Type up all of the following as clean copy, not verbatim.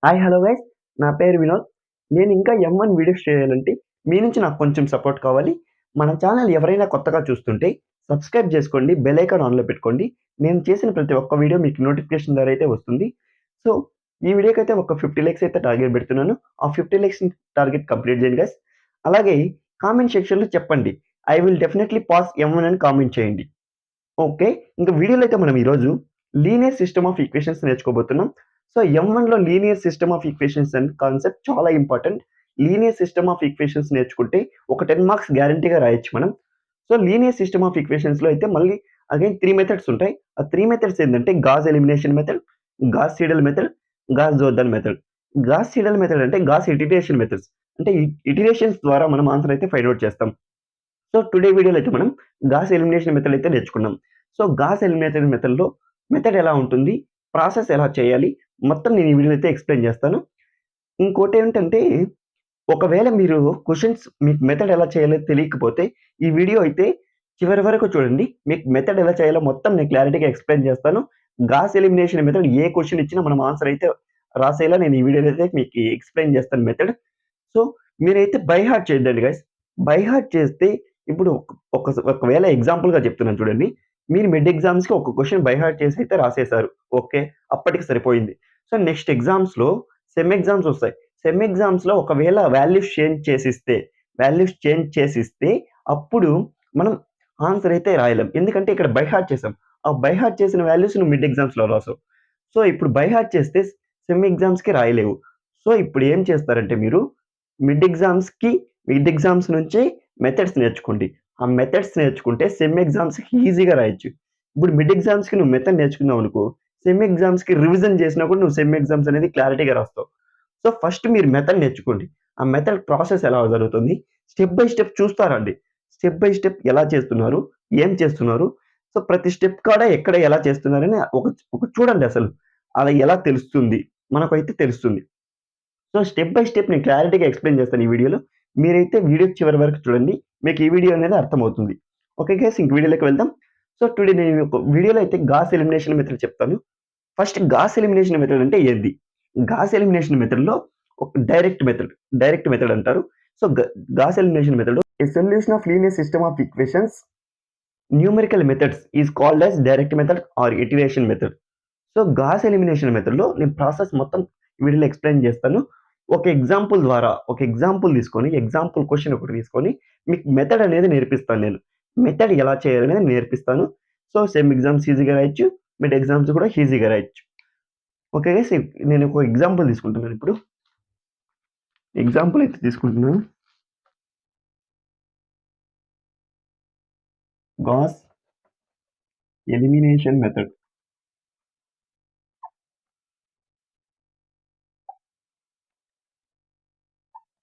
Hi hello guys, నా పేరు వినోద్. నేను ఇంకా M1 వీడియోస్ చేయాలంటే మీ నుంచి నాకు కొంచెం సపోర్ట్ కావాలి. మన ఛానల్ ఎవరైనా కొత్తగా చూస్తుంటే సబ్స్క్రైబ్ చేసుకోండి, బెల్ ఐకాన్ ఆన్లో పెట్టుకోండి. నేను చేసిన ప్రతి ఒక్క వీడియో మీకు నోటిఫికేషన్ ద్వారా అయితే వస్తుంది. సో ఈ వీడియోకైతే ఒక 50 లైక్స్ అయితే టార్గెట్ పెడుతున్నాను. ఆ 50 లైక్స్ టార్గెట్ కంప్లీట్ చేయండి గైస్. అలాగే కామెంట్ సెక్షన్లో చెప్పండి, I will definitely pass M1 అని కామెంట్ చేయండి. ఓకే. ఇంక వీడియోలో అయితే మనం ఈరోజు లీనియర్ సిస్టమ్ ఆఫ్ ఈక్వేషన్స్ నేర్చుకోబోతున్నాం. సో M1లో లీనియర్ సిస్టమ్ ఆఫ్ ఈక్వేషన్స్ అనే కాన్సెప్ట్ చాలా important. Linear system of equations నేర్చుకుంటే ఒక 10 మార్క్స్ గ్యారంటీగా రాయొచ్చు మనం. సో లీనియర్ సిస్టమ్ ఆఫ్ ఈక్వేషన్స్‌లో అయితే మళ్ళీ అగైన్ 3 మెథడ్స్ ఉంటాయి. ఆ 3 మెథడ్స్ ఏందంటే Gauss elimination method, Gauss Seidel method, Gauss Jordan method. Gauss Seidel method అంటే గాస్ ఇటిరేషన్ మెథడ్స్. అంటే ఇటిరేషన్స్ ద్వారా మనం ఆన్సర్ అయితే ఫైండ్ ఔట్ చేస్తాం. సో టుడే వీడియోలో అయితే మనం గాస్ ఎలిమినేషన్ మెథడ్ అయితే నేర్చుకున్నాం. సో గాస్ ఎలిమినేషన్ మెథడ్‌లో మెథడ్ ఎలా ఉంటుంది? ప్రాసెస్ ఎలా చేయాలి? మొత్తం నేను ఈ వీడియోలో అయితే ఎక్స్‌ప్లెయిన్ చేస్తాను. ఇంకోటేంటంటే ఒకవేళ మీరు క్వెషన్స్ మీకు మెథడ్ ఎలా చేయాలో తెలియకపోతే ఈ వీడియో అయితే చివరి వరకు చూడండి. మీకు మెథడ్ ఎలా చేయాలో మొత్తం నేను క్లారిటీగా ఎక్స్‌ప్లెయిన్ చేస్తాను. గాస్ ఎలిమినేషన్ మెథడ్ ఏ క్వెషన్ ఇచ్చినా మనం ఆన్సర్ అయితే రాసేలా నేను ఈ వీడియోలో అయితే మీకు ఎక్స్‌ప్లెయిన్ చేస్తాను మెథడ్. సో మీరైతే బై హార్ట్ చేయొద్దండి గైస్. బై హార్ట్ చేస్తే ఇప్పుడు ఒకవేళ ఎగ్జాంపుల్‌గా చెప్తున్నాను చూడండి. మీరు మిడ్ ఎగ్జామ్స్‌కి ఒక క్వెషన్ బై హార్ట్ చేసి అయితే రాసేసారు. ఓకే. అప్పటికి సరిపోయింది. సో నెక్స్ట్ ఎగ్జామ్స్‌లో సెమ్ ఎగ్జామ్స్ వస్తాయి. సెమ్ ఎగ్జామ్స్‌లో ఒకవేళ వాల్యూస్ చేంజ్ చేసిస్తే అప్పుడు మనం ఆన్సర్ అయితే రాయలేం. ఎందుకంటే ఇక్కడ బై హార్ట్ చేసాం. ఆ బై హార్ట్ చేసిన వాల్యూస్ నువ్వు మిడ్ ఎగ్జామ్స్‌లో రాసావు. సో ఇప్పుడు బై హార్ట్ చేస్తే సెమ్ ఎగ్జామ్స్‌కి రాయలేవు. సో ఇప్పుడు ఏం చేస్తారంటే మీరు మిడ్ ఎగ్జామ్స్ నుంచి మెథడ్స్ నేర్చుకోండి. ఆ మెథడ్స్ నేర్చుకుంటే సెమ్ ఎగ్జామ్స్‌కి ఈజీగా రాయొచ్చు. ఇప్పుడు మిడ్ ఎగ్జామ్స్‌కి నువ్వు మెథడ్ నేర్చుకున్నావనుకో, సెమ్ ఎగ్జామ్స్‌కి రివిజన్ చేసినా కూడా నువ్వు సెమ్ ఎగ్జామ్స్ అనేది క్లారిటీగా రాస్తావు. సో ఫస్ట్ మీరు మెథడ్ నేర్చుకోండి. ఆ మెథడ్ ప్రాసెస్ ఎలా జరుగుతుంది? స్టెప్ బై స్టెప్ చూస్తారండి. స్టెప్ బై స్టెప్ ఎలా చేస్తున్నారు? ఏం చేస్తున్నారు? సో ప్రతి స్టెప్ కాడ ఎక్కడ ఎలా చేస్తున్నారని ఒక చూడండి అసలు. అలా ఎలా తెలుస్తుంది? మనకైతే తెలుస్తుంది. సో స్టెప్ బై స్టెప్ నేను క్లారిటీగా ఎక్స్‌ప్లెయిన్ చేస్తాను ఈ వీడియోలో. మీరైతే వీడియో చివరి వరకు చూడండి. మీకు ఈ వీడియో అనేది అర్థమవుతుంది. ఓకే గైస్, ఇంక వీడియోలోకి వెళ్దాం. సో టుడే నేను ఒక వీడియోలో అయితే గాస్ ఎలిమినేషన్ మెథడ్ చెప్తాను. ఫస్ట్ గాస్ ఎలిమినేషన్ మెథడ్ అంటే ఏంది? గాస్ ఎలిమినేషన్ మెథడ్‌లో ఒక డైరెక్ట్ మెథడ్ అంటారు. So Gauss elimination method a solution of linear system of equations numerical methods is called as direct method or iteration method. So Gauss elimination మెథడ్‌లో నేను process మొత్తం వీడియోలో explain చేస్తాను. ఒక ఎగ్జాంపుల్ తీసుకొని, ఎగ్జాంపుల్ క్వెషన్ ఒకటి తీసుకొని మీకు మెథడ్ అనేది నేర్పిస్తాను నేను. మెథడ్ ఎలా చేయాలనేది నేర్పిస్తాను. సో సెమ్ ఎగ్జామ్స్ ఈజీగా రాయొచ్చు. మిడ్ ఎగ్జామ్స్ కూడా ఈజీగా రాయొచ్చు. ఓకే గైస్, నేను ఒక ఎగ్జాంపుల్ తీసుకుంటున్నాను ఇప్పుడు. ఎగ్జాంపుల్ అయితే తీసుకుంటున్నాను. Gas elimination method.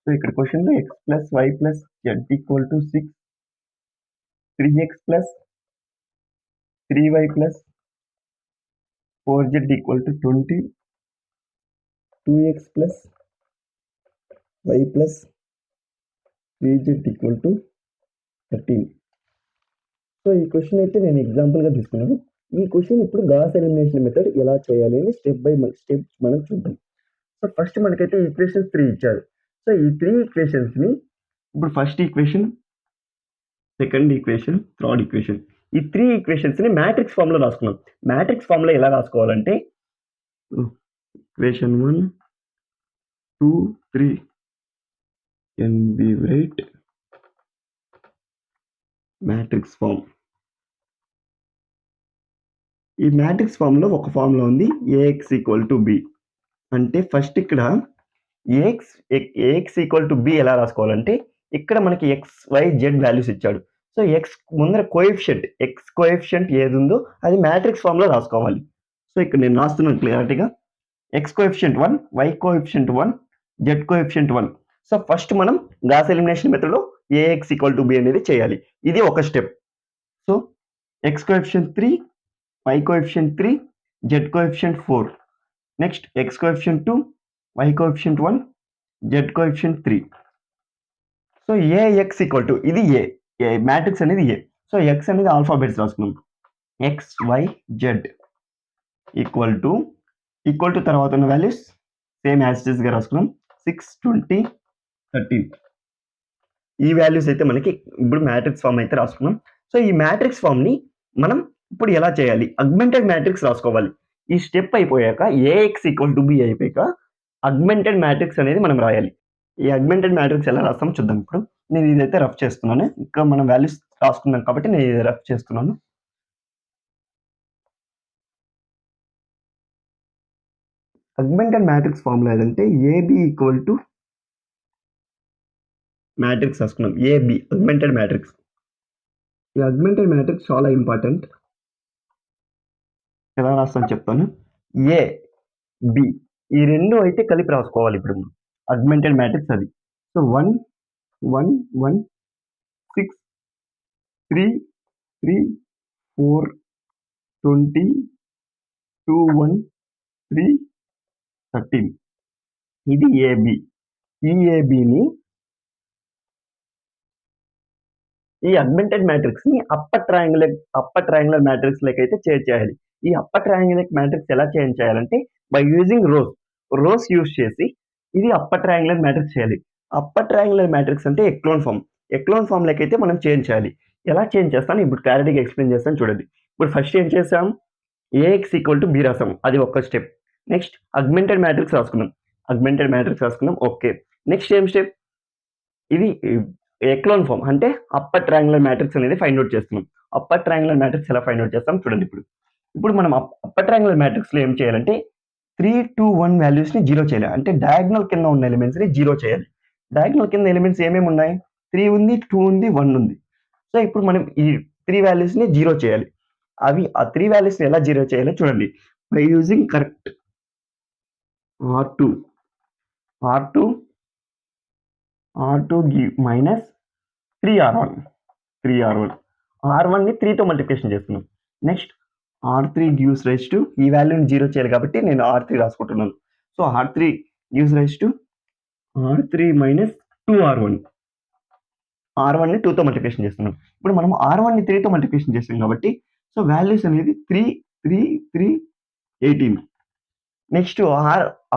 సో ఇక్కడ క్వెషన్‌లో x + y + z = 6, 3x + 3y + 4z = 20, 2x + y + 3z = 13. So ఈ క్వెషన్ అయితే నేను ఎగ్జాంపుల్‌గా తీసుకున్నాను. ఈ క్వెషన్ ఇప్పుడు గాస్ ఎలిమినేషన్ మెథడ్ ఎలా చేయాలి అని స్టెప్ బై స్టెప్ మనం చూద్దాం. సో ఫస్ట్ మనకైతే ఈక్వేషన్స్ 3 ఇచ్చారు. సో ఈ 3 ఈక్వేషన్స్‌ని ఇప్పుడు first equation, second equation, third equation, ఈ 3 ఈక్వేషన్స్‌ని మ్యాట్రిక్స్ ఫార్మ్‌లో రాసుకున్నాం. మ్యాట్రిక్స్ ఫార్మ్‌లో ఎలా రాసుకోవాలంటే equation 1, 2, 3 can be write matrix form. ఈ మ్యాట్రిక్స్ ఫార్మ్‌లో ఒక ఫార్ములా ఉంది, AX = B. అంటే ఫస్ట్ ఇక్కడ AX = B ఎలా రాసుకోవాలంటే ఇక్కడ మనకి x, y, z వాల్యూస్ ఇచ్చాడు. సో x ముందర కోఎఫిషియంట్ ఏది ఉందో అది మ్యాట్రిక్స్ ఫార్మ్‌లో రాసుకోవాలి. సో ఇక్కడ నేను రాస్తున్నాను క్లారిటీగా. x coefficient 1, y coefficient 1, z coefficient 1. So first మనం గాస్ ఎలిమినేషన్ మెథడ్‌లో AX = B అనేది చేయాలి. ఇది ఒక step. So x coefficient 3, y coefficient 3, z coefficient 4. Next x coefficient 2, y coefficient 1, z coefficient 3. So AX = ఇది A మ్యాట్రిక్స్ అనేది A. So x అనేది alphabets రాసుకున్నాం. x, y, z equal to తర్వాత ఉన్న వాల్యూస్ సేమ్ యాజ్ ఇట్ ఈస్‌గా రాసుకున్నాం. 6, 20, 13 ఈ values అయితే మనకి ఇప్పుడు మ్యాట్రిక్స్ ఫార్మ్ అయితే రాసుకున్నాం. సో, ఈ మ్యాట్రిక్స్ ఫార్మ్‌ని మనం ఇప్పుడు ఎలా చేయాలి? ఆగ్మెంటెడ్ మ్యాట్రిక్స్ రాసుకోవాలి. ఈ స్టెప్ అయిపోయాక ఏఎక్స్ ఈక్వల్ టు బి అయిపోయాక ఆగ్మెంటెడ్ మ్యాట్రిక్స్ అనేది మనం రాయాలి. ఈ ఆగ్మెంటెడ్ మ్యాట్రిక్స్ ఎలా రాస్తామో చూద్దాం ఇప్పుడు. నేను ఇదైతే రఫ్ చేస్తున్నాను. ఇంకా మనం వాల్యూస్ రాసుకున్నాం కాబట్టి నేను ఇది రఫ్ చేస్తున్నాను. ఆగ్మెంటెడ్ మ్యాట్రిక్స్ ఫార్ములా ఏదంటే ఏబీ ఈక్వల్ టు మ్యాట్రిక్స్ రాసుకున్నాం. AB augmented matrix. ఈ ఆగ్మెంటెడ్ మ్యాట్రిక్స్ చాలా ఇంపార్టెంట్. ఎలా రాస్తాను చెప్తాను. ఏ, బి ఈ 2 అయితే కలిపి రాసుకోవాలి ఇప్పుడు. ఆగ్మెంటెడ్ మ్యాట్రిక్స్ అది. సో 1, 1, 1, 6, 3, 3, 4, 20, 2, 1, 3, 13 ఇది ఏబి. ఈ ఏబిని ఈ ఆగ్మెంటెడ్ మ్యాట్రిక్స్ ని అప్పర్ ట్రయాంగులర్ మ్యాట్రిక్స్ లకైతే చేంజ్ చేయాలి. ఈ అప్పర్ ట్రయాంగులర్ మ్యాట్రిక్స్ ఎలా చేంజ్ చేయాలంటే బై యూజింగ్ రోస్ యూజ్ చేసి ఇది అప్పర్ ట్రయాంగులర్ మ్యాట్రిక్స్ చేయాలి. అప్పర్ ట్రయాంగులర్ మ్యాట్రిక్స్ అంటే ఎక్లోన్ ఫామ్ లకైతే మనం చేంజ్ చేయాలి. ఎలా చేంజ్ చేస్తాను ఇప్పుడు క్లారిటీగా ఎక్స్ప్లెయిన్ చేస్తాను చూడండి. ఇప్పుడు ఫస్ట్ ఏం చేసాం, ఏఎక్స్ ఈక్వల్ టు బి రాసాం, అది ఒక్క స్టెప్. నెక్స్ట్ ఆగ్మెంటెడ్ మ్యాట్రిక్స్ రాసుకున్నాం. ఓకే, నెక్స్ట్ ఏం స్టెప్, ఇది ఎక్లోన్ ఫామ్ అంటే అప్పర్ ట్రయాంగులర్ మ్యాట్రిక్స్ అనేది ఫైండ్ అవుట్ చేస్తున్నాం. అప్పర్ ట్రయాంగులర్ మ్యాట్రిక్స్ ఎలా ఫైండ్ అవుట్ చేస్తాం చూడండి. ఇప్పుడు మనం అప్పర్ ట్రయాంగులర్ మ్యాట్రిక్స్ లో ఏం చేయాలంటే 3, 2, 1 వాల్యూస్ ని జీరో చేయాలి. అంటే డయాగ్నల్ కింద ఉన్న ఎలిమెంట్స్ ని జీరో చేయాలి. డయాగ్నల్ కింద ఎలిమెంట్స్ ఏమేమి ఉన్నాయి, 3 ఉంది, 2 ఉంది, 1 ఉంది. సో ఇప్పుడు మనం ఈ 3 వాల్యూస్ ని జీరో చేయాలి. అవి ఆ 3 వాల్యూస్ ని ఎలా జీరో చేయాలో చూడండి. By using correct R2 give minus 3R1. R1 ని 3 తో మల్టిప్లికేషన్ చేస్తున్నాం. Next R3 gives rise to ఈ వాల్యూని జీరో చేయాలి కాబట్టి నేను R3 రాసుకుంటున్నాను. So R3 gives rise to R3 minus 2R1. R1 ని 2 తో మల్టిప్లికేషన్ చేస్తున్నాం. ఇప్పుడు మనం R1 ని 3 తో మల్టిప్లికేషన్ చేస్తాం కాబట్టి సో వాల్యూస్ అనేది 3, 3, 3, 18. నెక్స్ట్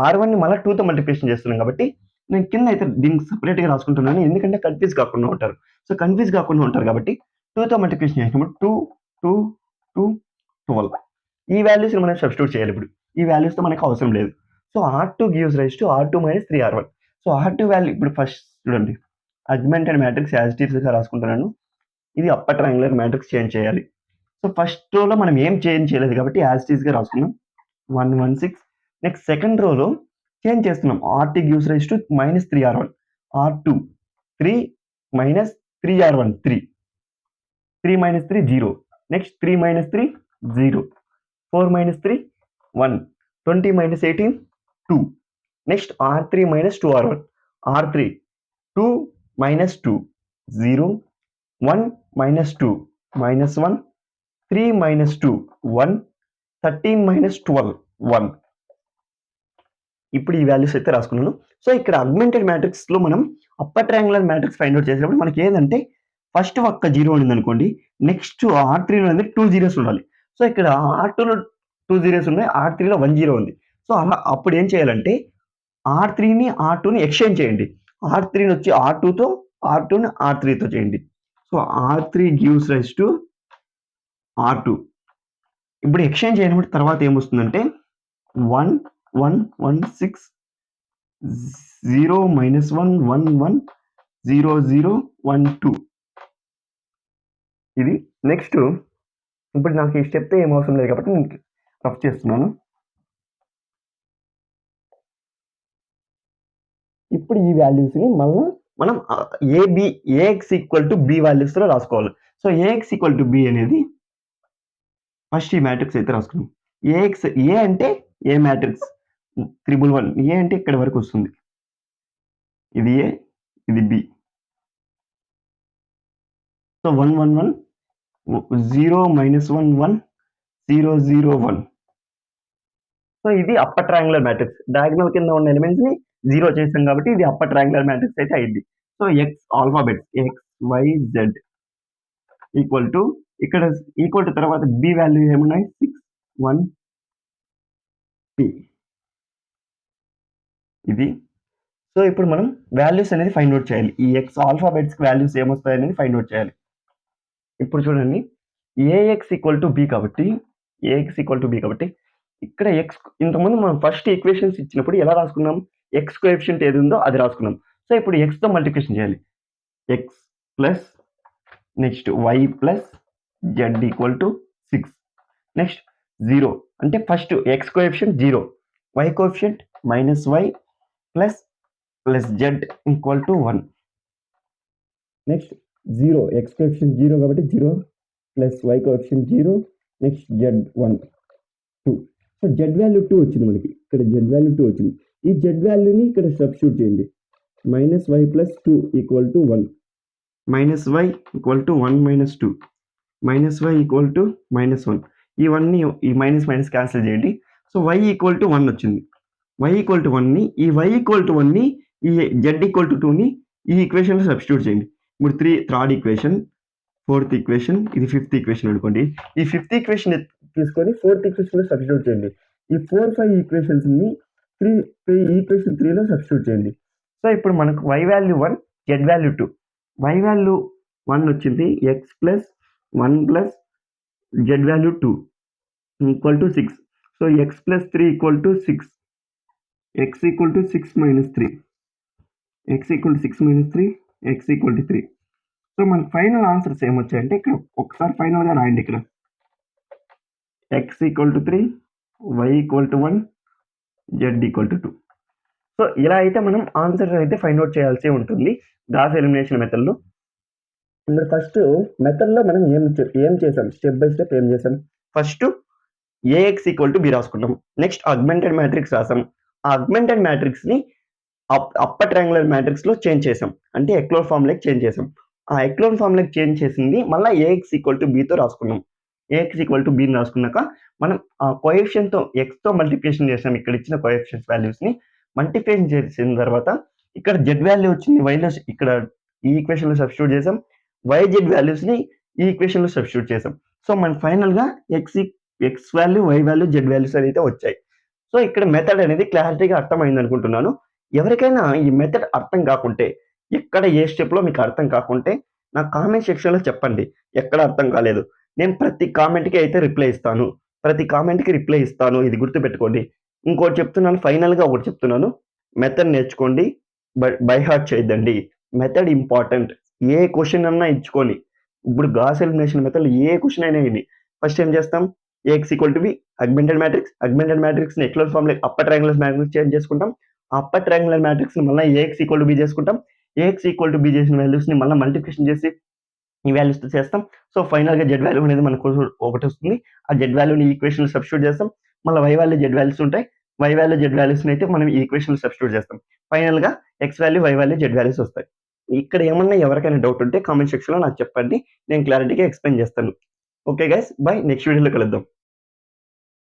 R1 ని మళ్ళీ 2 తో మల్టిప్లికేషన్ చేస్తున్నాం కాబట్టి నేను కింద అయితే దీనికి సపరేట్గా రాసుకుంటున్నాను, ఎందుకంటే కన్ఫ్యూజ్ కాకుండా ఉంటారు. సో కన్ఫ్యూజ్ కాకుండా ఉంటారు కాబట్టి 2 తో మల్టిప్లికేషన్ చేసినప్పుడు 2, 2, 2, 12 ఈ వాల్యూస్ మనం సబ్స్టిట్యూట్ చేయాలి. ఇప్పుడు ఈ వాల్యూస్ తో మనకు అవసరం లేదు. So R2 gives rise to R2 minus 3R1. So R2 value ఇప్పుడు ఫస్ట్ చూడండి, augmented matrix as it is గా రాసుకుంటున్నాను. ఇది అప్పర్ ట్రయాంగులర్ మ్యాట్రిక్స్ చేంజ్ చేయాలి. సో ఫస్ట్ రోలో మనం ఏం చేంజ్ చేయలేదు కాబట్టి యాజ్ ఇట్ ఈస్ గా రాసుకున్నాం 1, 1, 6. నెక్స్ట్ సెకండ్ రోలో చేంజ్ చేస్తున్నాం. R2 gives rise to minus 3R1. R2 3 minus 3R1 3. 3 minus 3 0. Next 3 minus 3 0. 4 minus 3 1. 20 minus 18 2. Next R3 minus 2R1. R3 2 minus 2 0. 1 minus 2 minus 1. 3 minus 2 1. 13 minus 12 1. ఇప్పుడు ఈ values అయితే రాసుకున్నాను. So ఇక్కడ augmented matrix లో మనం upper triangular matrix find out చేసేటప్పుడు మనకి ఏదంటే ఫస్ట్ ఒక్క జీరో ఉంది అనుకోండి, నెక్స్ట్ R3 లో అనేది 2 జీరోస్ ఉండాలి. సో ఇక్కడ R2 లో 2 జీరోస్ ఉన్నాయి, R3 లో 1 జీరో ఉంది. సో అలా అప్పుడు ఏం చేయాలంటే R3 ని R2 ని ఎక్స్చేంజ్ చేయండి. R3 ని వచ్చి R2 తో, R2 ని R3 తో చేయండి. So R3 gives rise to R2. ఇప్పుడు ఎక్స్చేంజ్ చేయడం తర్వాత ఏమొస్తుందంటే 1 1 1 6 0 minus 1 1 1 0 0 1 2 ఇది. నెక్స్ట్ ఇప్పుడు నాకు ఈ స్టెప్ ఏం అవసరం లేదు కాబట్టి నేను రఫ్ చేస్తున్నాను. ఇప్పుడు ఈ వాల్యూస్ ని మళ్ళీ మనం A X equal to B values లో రాసుకోవాలి. So A X equal to B అనేది ఫస్ట్ ఈ మ్యాట్రిక్స్ అయితే రాసుకున్నాం. ఏఎక్స్ ఏ అంటే ఏ మ్యాట్రిక్స్ 311 ఏ అంటే ఇక్కడ వరకు వస్తుంది, ఇది ఏ ఇది బి. So 1 1 1 0 minus 1 1 0 0 1. సో ఇది అప్పర్ ట్రయాంగులర్ మ్యాట్రిక్స్. డయాగ్నల్ కింద ఉన్న ఎలిమెంట్స్ ని జీరో చేసాం కాబట్టి ఇది అప్పర్ ట్రయాంగులర్ మ్యాట్రిక్స్ అయితే అయింది. So X alphabets X Y Z equal to ఇక్కడ ఈక్వల్ టు తర్వాత బి వాల్యూ ఏమున్నాయి 6 1 3. ఇది. సో, ఇప్పుడు మనం వాల్యూస్ అనేది ఫైండ్ ఔట్ చేయాలి. ఈ x ఆల్ఫాబెట్స్‌కి వాల్యూస్ ఏమొస్తాయనేది ఫైండ్ ఔట్ చేయాలి. ఇప్పుడు చూడండి ఏఎక్స్ ఈక్వల్ టు బి కాబట్టి ఇక్కడ ఇంతకుముందు మనం ఫస్ట్ ఈక్వేషన్స్ ఇచ్చినప్పుడు ఎలా రాసుకున్నాం? ఎక్స్ కోఎఫిషియంట్ ఏది ఉందో అది రాసుకున్నాం. సో, ఇప్పుడు ఎక్స్‌తో మల్టిప్లికేషన్ చేయాలి. X plus next Y plus Z equal to 6. Next 0 అంటే first X coefficient 0, Y coefficient -y plus Z equal to 1. Next 0 X coefficient 0 కాబట్టి 0 plus Y coefficient 0 next Z 1 2. So Z value 2 వచ్చింది మనకి. ఇక్కడ Z value 2 వచ్చింది. ఈ Z వాల్యూని ఇక్కడ substitute చేయండి. -y plus 2 equal to 1. -y equal to 1 - 2. -y equal to -1. ఈ 1ని ఈ మైనస్ క్యాన్సిల్ చేయండి. సో y ఈక్వల్ టు 1 వచ్చింది. y ఈక్వల్ టు 1ని ఈ y ఈక్వల్ టు 1ని ఈ z ఈక్వల్ టు 2ని ఈ ఈక్వేషన్‌లో సబ్స్టిట్యూట్ చేయండి. ఇప్పుడు థర్డ్ ఈక్వేషన్, ఫోర్త్ ఈక్వేషన్, ఇది ఫిఫ్త్ ఈక్వేషన్ అనుకోండి. ఈ ఫిఫ్త్ ఈక్వేషన్ తీసుకొని ఫోర్త్ ఈక్వేషన్‌లో సబ్స్టిట్యూట్ చేయండి. ఈ 4, 5 ఈక్వేషన్స్‌ని ఈక్వేషన్ 3లో సబ్స్టిట్యూట్ చేయండి. సో ఇప్పుడు మనకు y value 1, z value 2. y value 1 వచ్చింది. x plus 1 plus z value 2 equal to 6. So x plus 3 equal to 6. x equal to 6 minus 3. x equal to 6 minus 3, x equal to 3. So మనకి final answers ఏమొచ్చాయంటే ఇక్కడ ఒకసారి ఫైనల్‌గా రాయండి ఇక్కడ. x equal to 3, y equal to 1, z equal to 2. So ఇలా అయితే మనం answer అయితే ఫైండ్ ఔట్ చేయాల్సి ఉంటుంది గాస్ ఎలిమినేషన్ మెథడ్‌లో. ఇప్పుడు ఫస్ట్ మెథడ్‌లో మనం ఏం చేసాం? స్టెప్ బై స్టెప్ ఏం చేసాం? First A X equal to B రాసుకున్నాం. నెక్స్ట్ ఆగ్మెంటెడ్ మ్యాట్రిక్స్ రాసాం. ఆ ఆగ్మెంటెడ్ మ్యాట్రిక్స్‌ని అప్పర్ ట్రయాంగులర్ మ్యాట్రిక్స్‌లో చేంజ్ చేసాం. అంటే ఎక్లోన్ ఫార్మ్‌లోకి చేంజ్ చేసాం. ఆ ఎక్లోన్ ఫార్మ్‌లోకి చేంజ్ చేసింది మళ్ళా ఏఎక్స్ ఈక్వల్ టు బితో రాసుకున్నాం. ఏఎక్స్ ఈక్వల్ టు బిని రాసుకున్నాక మనం ఆ కోఎఫిషియంట్‌తో ఎక్స్‌తో మల్టిప్లికేషన్ చేసాం. ఇక్కడ ఇచ్చిన కోఎఫిషియంట్స్ వాల్యూస్‌ని మల్టిప్లికేషన్ చేసిన తర్వాత ఇక్కడ జెడ్ వాల్యూ వచ్చింది. వైలో ఇక్కడ ఈ ఈక్వేషన్‌లో సబ్స్టిట్యూట్ చేసాం. వైజెడ్ వాల్యూస్‌ని ఈ ఈక్వేషన్‌లో సబ్స్టిట్యూట్ చేసాం. సో మనకు ఫైనల్‌గా X value, Y value, Z values అయితే వచ్చాయి. సో ఇక్కడ మెథడ్ అనేది క్లారిటీగా అర్థమైంది అనుకుంటున్నాను. ఎవరికైనా ఈ మెథడ్ అర్థం కాకుంటే, ఎక్కడ ఏ స్టెప్‌లో మీకు అర్థం కాకుంటే నాకు కామెంట్ సెక్షన్‌లో చెప్పండి. ఎక్కడ అర్థం కాలేదు. నేను ప్రతి కామెంట్‌కి అయితే రిప్లై ఇస్తాను. ఇది గుర్తుపెట్టుకోండి. ఇంకోటి చెప్తున్నాను, ఫైనల్‌గా ఒకటి చెప్తున్నాను. మెథడ్ నేర్చుకోండి. బై హార్ట్ చేయొద్దండి. Method important. ఏ క్వెషన్ అన్నా ఇచ్చుకొని, ఇప్పుడు గాస్ ఎలిమినేషన్ మెథడ్‌లో ఏ క్వెషన్ అయినా ఇయ్యండి. ఫస్ట్ ఏం చేస్తాం? AX equal to B augmented మ్యాట్రిక్స్‌ని ఎక్లోన్ ఫార్మ్‌లో అప్పర్ ట్రయాంగులర్ మ్యాట్రిక్స్ చేంజ్ చేసుకుంటాం. అప్పర్ ట్రయాంగులర్ మ్యాట్రిక్స్‌ని మళ్ళీ ఏఎక్స్ ఈక్వల్ టు బి చేసుకుంటాం. ఏఎక్స్ ఈక్వల్ టు బి చేసిన వాల్యూస్‌ని మళ్ళీ మల్టిప్లికేషన్ చేసి ఈ వాల్యూస్‌తో చేస్తాం. సో ఫైనల్‌గా జెడ్ వాల్యూ అనేది మనకు ఒకటి వస్తుంది. ఆ జెడ్ వాల్యూని ఈక్వేషన్‌లో సబ్స్టిట్యూట్ చేస్తాం. మళ్ళీ వై వాల్యూ, జెడ్ వాల్యూస్ ఉంటాయి. వై వాల్యూ, జెడ్ వాల్యూస్‌ని అయితే మనం ఈ ఈక్వేషన్‌లో సబ్స్టిట్యూట్ చేస్తాం. ఫైనల్‌గా X value, Y value, Z values వస్తాయి. ఇక్కడ ఏమన్నా ఎవరికైనా డౌట్ ఉంటే కామెంట్ సెక్షన్‌లో నాకు చెప్పండి. నేను క్లారిటీగా ఎక్స్‌ప్లెయిన్ చేస్తాను. Okay guys, by. నెక్స్ట్ వీడియోలో కలుద్దాం.